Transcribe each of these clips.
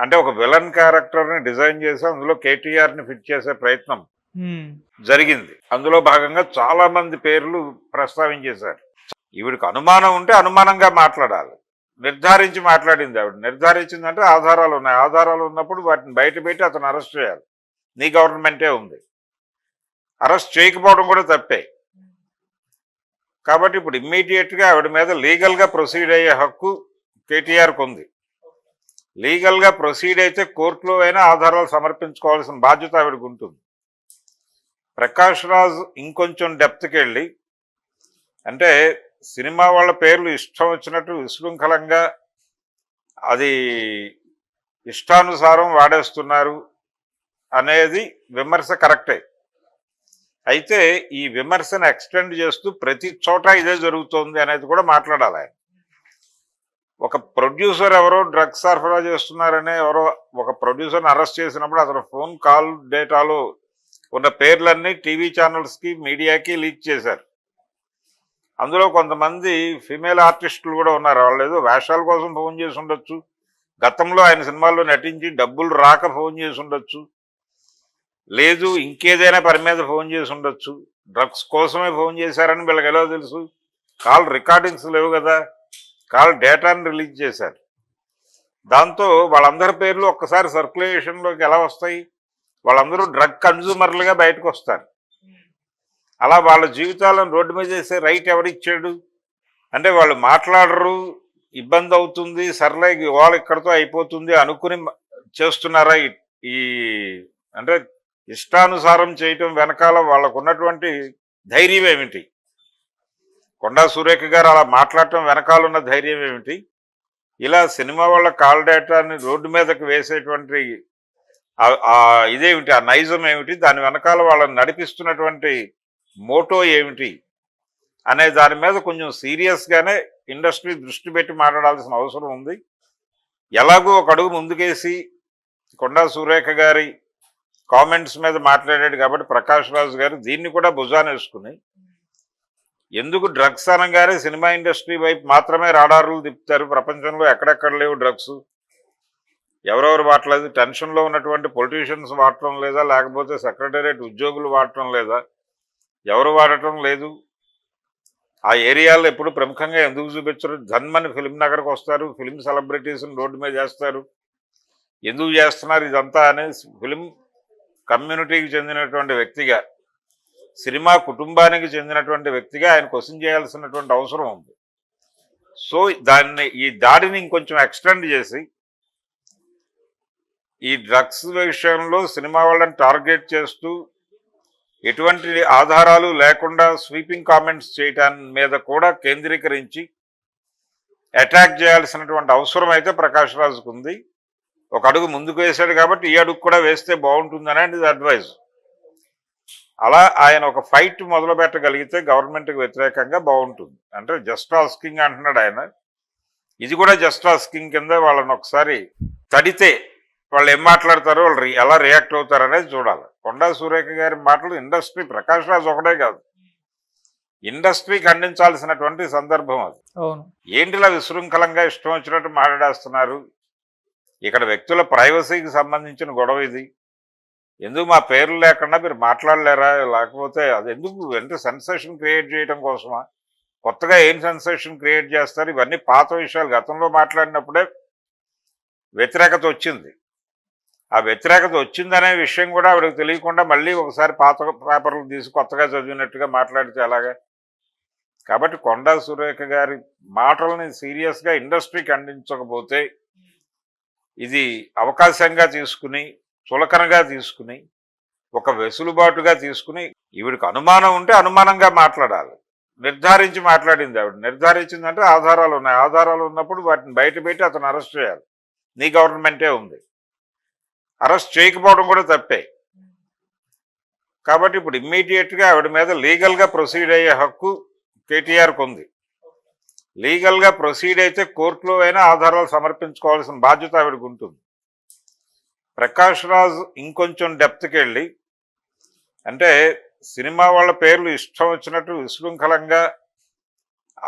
అంటే ఒక విలన్ క్యారెక్టర్ని డిజైన్ చేసి అందులో కేటీఆర్ని ఫిట్ చేసే ప్రయత్నం జరిగింది. అందులో భాగంగా చాలా మంది పేర్లు ప్రస్తావించేశారు. ఈవిడికి అనుమానం ఉంటే అనుమానంగా మాట్లాడాలి. నిర్ధారించి మాట్లాడింది ఆవిడ. నిర్ధారించిందంటే ఆధారాలు ఉన్నాయి. ఆధారాలు ఉన్నప్పుడు వాటిని బయట పెట్టి అతను అరెస్ట్ చేయాలి. నీ గవర్నమెంటే ఉంది. అరెస్ట్ చేయకపోవడం కూడా తప్పే. కాబట్టి ఇప్పుడు ఇమ్మీడియట్గా ఆవిడ మీద లీగల్గా ప్రొసీడ్ అయ్యే హక్కు కేటీఆర్కు ఉంది. లీగల్గా ప్రొసీడ్ అయితే కోర్టులో అయినా ఆధారాలు సమర్పించుకోవాల్సిన బాధ్యత ఆవిడకు ఉంటుంది. ప్రకాష్ రాజ్ ఇంకొంచెం డెప్త్కి వెళ్ళి, అంటే సినిమా వాళ్ళ పేర్లు ఇష్టం వచ్చినట్టు విశృంఖలంగా అది ఇష్టానుసారం వాడేస్తున్నారు అనేది విమర్శ కరెక్టే. అయితే ఈ విమర్శను ఎక్స్టెండ్ చేస్తూ ప్రతి చోట ఇదే జరుగుతోంది అనేది కూడా మాట్లాడాలి ఆయన. ఒక ప్రొడ్యూసర్ ఎవరో డ్రగ్స్ సరఫరా చేస్తున్నారనే ఎవరో ఒక ప్రొడ్యూసర్ని అరెస్ట్ చేసినప్పుడు అతను ఫోన్ కాల్ డేటాలో ఉన్న పేర్లన్నీ టీవీ ఛానల్స్కి మీడియాకి లీక్ చేశారు. అందులో కొంతమంది ఫిమేల్ ఆర్టిస్టులు కూడా ఉన్నారు. వాళ్ళు ఏదో వేషాల కోసం ఫోన్ చేసి ఉండొచ్చు, గతంలో ఆయన సినిమాల్లో నటించి డబ్బులు రాక ఫోన్ చేసి ఉండొచ్చు, లేదు ఇంకేదైనా పని మీద ఫోన్ చేసి ఉండొచ్చు. డ్రగ్స్ కోసమే ఫోన్ చేశారని వీళ్ళకి ఎలా తెలుసు? కాల్ రికార్డింగ్స్ లేవు కదా, కాల్ డేటాని రిలీజ్ చేశారు. దాంతో వాళ్ళందరి పేర్లు ఒక్కసారి సర్క్యులేషన్లోకి ఎలా వస్తాయి? వాళ్ళందరూ డ్రగ్ కన్జ్యూమర్లుగా బయటకు వస్తారు. అలా వాళ్ళ జీవితాలను రోడ్డు మీద చేసే రైట్ ఎవరిచ్చాడు? అంటే వాళ్ళు మాట్లాడరు, ఇబ్బంది అవుతుంది, సర్లే వాళ్ళు ఇక్కడితో అయిపోతుంది అనుకుని చేస్తున్నారా? ఈ అంటే ఇష్టానుసారం చేయటం వెనకాల వాళ్ళకు ఉన్నటువంటి ధైర్యం ఏమిటి? కొండా సురేఖ గారు అలా మాట్లాడటం వెనకాల ఉన్న ధైర్యం ఏమిటి? ఇలా సినిమా వాళ్ళ కాల్ డేటాని రోడ్డు మీదకి వేసేటువంటి ఇదేమిటి? ఆ నైజం ఏమిటి? దాని వెనకాల వాళ్ళని నడిపిస్తున్నటువంటి మోటో ఏమిటి అనే దాని మీద కొంచెం సీరియస్గానే ఇండస్ట్రీ దృష్టి పెట్టి మాట్లాడాల్సిన అవసరం ఉంది. ఎలాగో ఒక అడుగు ముందుకేసి కొండా సురేఖ గారి కామెంట్స్ మీద మాట్లాడాడు కాబట్టి ప్రకాష్ రాజ్ గారు దీన్ని కూడా భుజాన వేసుకుని, ఎందుకు డ్రగ్స్ అనగానే సినిమా ఇండస్ట్రీ వైపు మాత్రమే రాడార్లు తిప్పుతారు, ప్రపంచంలో ఎక్కడెక్కడ లేవు డ్రగ్స్, ఎవరెవరు వాడలేదు, టెన్షన్లో ఉన్నటువంటి పొలిటీషియన్స్ వాడటం లేదా, లేకపోతే సెక్రటేరియట్ ఉద్యోగులు వాడటం లేదా, ఎవరు వాడటం లేదు, ఆ ఏరియాలో ఎప్పుడు ప్రముఖంగా ఎందుకు చూపించరు? జన్మని ఫిలిం నగర్కి వస్తారు, ఫిలిం సెలబ్రిటీస్ని రోడ్డు మీద చేస్తారు, ఎందుకు చేస్తున్నారు ఇదంతా అనేది ఫిలిం కమ్యూనిటీకి చెందినటువంటి వ్యక్తిగా, సినిమా కుటుంబానికి చెందినటువంటి వ్యక్తిగా ఆయన క్వశ్చన్ చేయాల్సినటువంటి అవసరం ఉంది. సో ఈ దాడిని ఇంకొంచెం ఎక్స్టెండ్ చేసి ఈ డ్రగ్స్ విషయంలో సినిమా వాళ్ళని టార్గెట్ చేస్తూ ఎటువంటి ఆధారాలు లేకుండా స్వీపింగ్ కామెంట్స్ చేయటాన్ని మీద కూడా కేంద్రీకరించి అటాక్ చేయాల్సినటువంటి అవసరం అయితే ప్రకాష్ రాజ్కు ఉంది. ఒక అడుగు ముందుకు వేశాడు కాబట్టి ఈ అడుగు కూడా వేస్తే బాగుంటుందని అడ్వైజ్. అలా ఆయన ఒక ఫైట్ మొదలు పెట్టగలిగితే గవర్నమెంట్కి వ్యతిరేకంగా బాగుంటుంది. అంటే జస్ట్ ఆస్కింగ్ అంటున్నాడు ఆయన, ఇది కూడా జస్ట్ ఆస్కింగ్ కింద వాళ్ళని ఒకసారి తడితే వాళ్ళు ఏం మాట్లాడతారో, వాళ్ళు ఎలా రియాక్ట్ అవుతారు అనేది చూడాలి. కొండా సురేఖ గారి మాటలు ఇండస్ట్రీ, ప్రకాష్ రాజ్ ఒకటే కాదు, ఇండస్ట్రీ ఖండించాల్సినటువంటి సందర్భం అది. ఏంటిలా విశృంఖలంగా ఇష్టం వచ్చినట్టు మాట్లాడేస్తున్నారు? ఇక్కడ వ్యక్తుల ప్రైవసీకి సంబంధించిన గొడవ ఇది. ఎందుకు మా పేర్లు లేకుండా మీరు మాట్లాడలేరా? లేకపోతే అది ఎందుకు? అంటే సెన్సేషన్ క్రియేట్ చేయడం కోసమా? కొత్తగా ఏం సెన్సేషన్ క్రియేట్ చేస్తారు? ఇవన్నీ పాత విషయాలు. గతంలో మాట్లాడినప్పుడే వ్యతిరేకత వచ్చింది. ఆ వ్యతిరేకత వచ్చిందనే విషయం కూడా ఆవిడకి తెలియకుండా మళ్ళీ ఒకసారి పాత పేపర్లు తీసి కొత్తగా చదివినట్టుగా మాట్లాడితే ఎలాగా? కాబట్టి కొండా సురేఖ గారి మాటల్ని సీరియస్గా ఇండస్ట్రీ ఖండించకపోతే ఇది అవకాశంగా తీసుకుని, చులకనగా తీసుకుని, ఒక వెసులుబాటుగా తీసుకుని, ఈవిడికి అనుమానం ఉంటే అనుమానంగా మాట్లాడాలి. నిర్ధారించి మాట్లాడింది ఆవిడ. నిర్ధారించిందంటే ఆధారాలు ఉన్నాయి. ఆధారాలు ఉన్నప్పుడు వాటిని బయట పెట్టి అతను అరెస్ట్ చేయాలి. నీ గవర్నమెంటే ఉంది. అరెస్ట్ చేయకపోవడం కూడా తప్పే. కాబట్టి ఇప్పుడు ఇమ్మీడియట్గా ఆవిడ మీద లీగల్గా ప్రొసీడ్ అయ్యే హక్కు కేటీఆర్కు ఉంది. లీగల్గా ప్రొసీడ్ అయితే కోర్టులో అయినా ఆధారాలు సమర్పించుకోవాల్సిన బాధ్యత ఆవిడకు ఉంటుంది. ప్రకాష్ రాజ్ ఇంకొంచెం డెప్త్కి వెళ్ళి, అంటే సినిమా వాళ్ళ పేర్లు ఇష్టం వచ్చినట్టు విశృంఖలంగా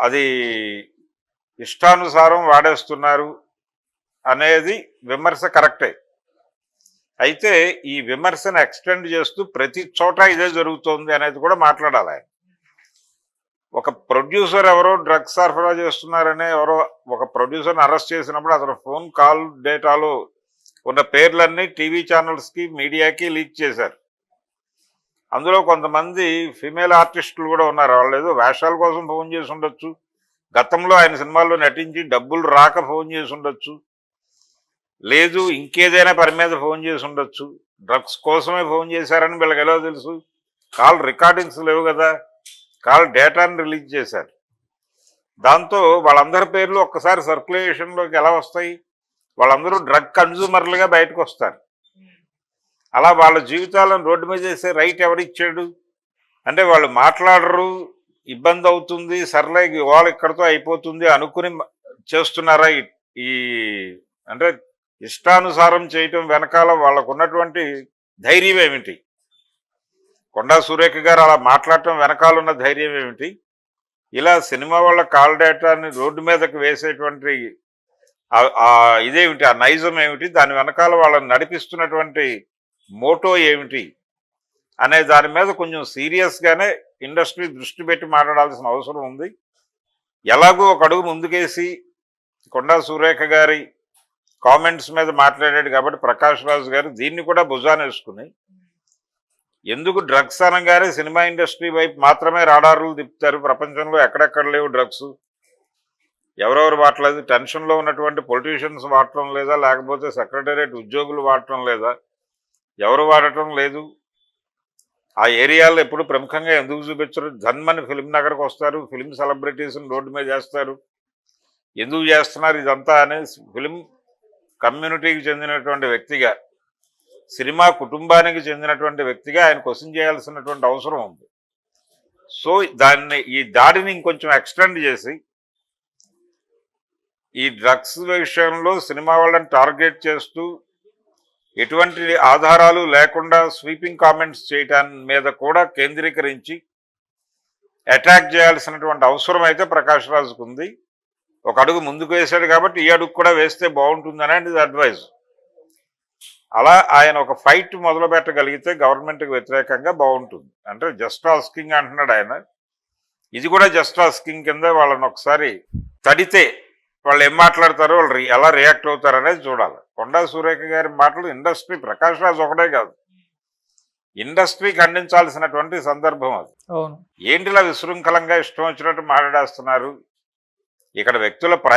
అది ఇష్టానుసారం వాడేస్తున్నారు అనేది విమర్శ కరెక్టే. అయితే ఈ విమర్శను ఎక్స్టెండ్ చేస్తూ ప్రతి చోట ఇదే జరుగుతోంది అనేది కూడా మాట్లాడాలి ఆయన. ఒక ప్రొడ్యూసర్ ఎవరో డ్రగ్స్ సరఫరా చేస్తున్నారనే ఎవరో ఒక ప్రొడ్యూసర్ని అరెస్ట్ చేసినప్పుడు అతను ఫోన్ కాల్ డేటాలో ఉన్న పేర్లన్నీ టీవీ ఛానల్స్కి మీడియాకి లీక్ చేశారు. అందులో కొంతమంది ఫిమేల్ ఆర్టిస్టులు కూడా ఉన్నారు. వాళ్ళు ఏదో వేషాల కోసం ఫోన్ చేసి ఉండొచ్చు, గతంలో ఆయన సినిమాల్లో నటించి డబ్బులు రాక ఫోన్ చేసి ఉండొచ్చు, లేదు ఇంకేదైనా పని మీద ఫోన్ చేసి ఉండొచ్చు. డ్రగ్స్ కోసమే ఫోన్ చేశారని వీళ్ళకి ఎలా తెలుసు? కాల్ రికార్డింగ్స్ లేవు కదా, కాల్ డేటాని రిలీజ్ చేశారు. దాంతో వాళ్ళందరి పేర్లు ఒక్కసారి సర్క్యులేషన్లోకి ఎలా వస్తాయి? వాళ్ళందరూ డ్రగ్ కన్జ్యూమర్లుగా బయటకు వస్తారు. అలా వాళ్ళ జీవితాలను రోడ్డు మీద చేసే రైట్ ఎవరిచ్చాడు? అంటే వాళ్ళు మాట్లాడరు, ఇబ్బంది అవుతుంది, సర్లే వాళ్ళు ఇక్కడితో అయిపోతుంది అనుకుని చేస్తున్నారా? ఈ అంటే ఇష్టానుసారం చేయటం వెనకాల వాళ్ళకు ఉన్నటువంటి ధైర్యం ఏమిటి? కొండా సురేఖ గారు అలా మాట్లాడటం వెనకాల ఉన్న ధైర్యం ఏమిటి? ఇలా సినిమా వాళ్ళ కాల్ డేటాని రోడ్డు మీదకి వేసేటువంటి ఇదేమిటి? ఆ నైజం ఏమిటి? దాని వెనకాల వాళ్ళని నడిపిస్తున్నటువంటి మోటో ఏమిటి అనే దాని మీద కొంచెం సీరియస్గానే ఇండస్ట్రీ దృష్టి పెట్టి మాట్లాడాల్సిన అవసరం ఉంది. ఎలాగో ఒక అడుగు ముందుకేసి కొండా సురేఖ గారి కామెంట్స్ మీద మాట్లాడాడు కాబట్టి ప్రకాష్ రాజ్ గారు దీన్ని కూడా భుజాన వేసుకుని, ఎందుకు డ్రగ్స్ అనగానే సినిమా ఇండస్ట్రీ వైపు మాత్రమే రాడార్లు తిప్పుతారు, ప్రపంచంలో ఎక్కడెక్కడ లేవు డ్రగ్స్, ఎవరెవరు వాడలేదు, టెన్షన్లో ఉన్నటువంటి పొలిటీషియన్స్ వాడటం లేదా, లేకపోతే సెక్రటేరియట్ ఉద్యోగులు వాడటం లేదా, ఎవరు వాడటం లేదు, ఆ ఏరియాలో ఎప్పుడు ప్రముఖంగా ఎందుకు చూపించరు? జన్మని ఫిలిం నగర్కి వస్తారు, ఫిలిం సెలబ్రిటీస్ని రోడ్డు మీద చేస్తారు, ఎందుకు చేస్తున్నారు ఇదంతా అనేది ఫిలిం కమ్యూనిటీకి చెందినటువంటి వ్యక్తిగా, సినిమా కుటుంబానికి చెందినటువంటి వ్యక్తిగా ఆయన క్వశ్చన్ చేయాల్సినటువంటి అవసరం ఉంది. సో ఈ దాడిని ఇంకొంచెం ఎక్స్టెండ్ చేసి ఈ డ్రగ్స్ విషయంలో సినిమా వాళ్ళని టార్గెట్ చేస్తూ ఎటువంటి ఆధారాలు లేకుండా స్వీపింగ్ కామెంట్స్ చేయటం మీద కూడా కేంద్రీకరించి అటాక్ చేయాల్సినటువంటి అవసరం అయితే ప్రకాష్ రాజుకు ఉంది. ఒక అడుగు ముందుకు వేశాడు కాబట్టి ఈ అడుగు కూడా వేస్తే బాగుంటుందని ఇది అడ్వైజ్. అలా ఆయన ఒక ఫైట్ మొదలు పెట్టగలిగితే గవర్నమెంట్కి వ్యతిరేకంగా బాగుంటుంది. అంటే జస్ట్ ఆస్కింగ్ అంటున్నాడు ఆయన, ఇది కూడా జస్ట్ ఆస్కింగ్ కింద వాళ్ళని ఒకసారి తడితే వాళ్ళు ఏం మాట్లాడతారో, వాళ్ళు ఎలా రియాక్ట్ అవుతారు అనేది చూడాలి. కొండా సురేఖ గారి మాటలు ఇండస్ట్రీ, ప్రకాష్ రాజ్ ఒకటే కాదు, ఇండస్ట్రీ ఖండించాల్సినటువంటి సందర్భం అది. ఏంటిలా విశృంఖలంగా ఇష్టం వచ్చినట్టు మాట్లాడేస్తున్నారు? ఇక్కడ వ్యక్తుల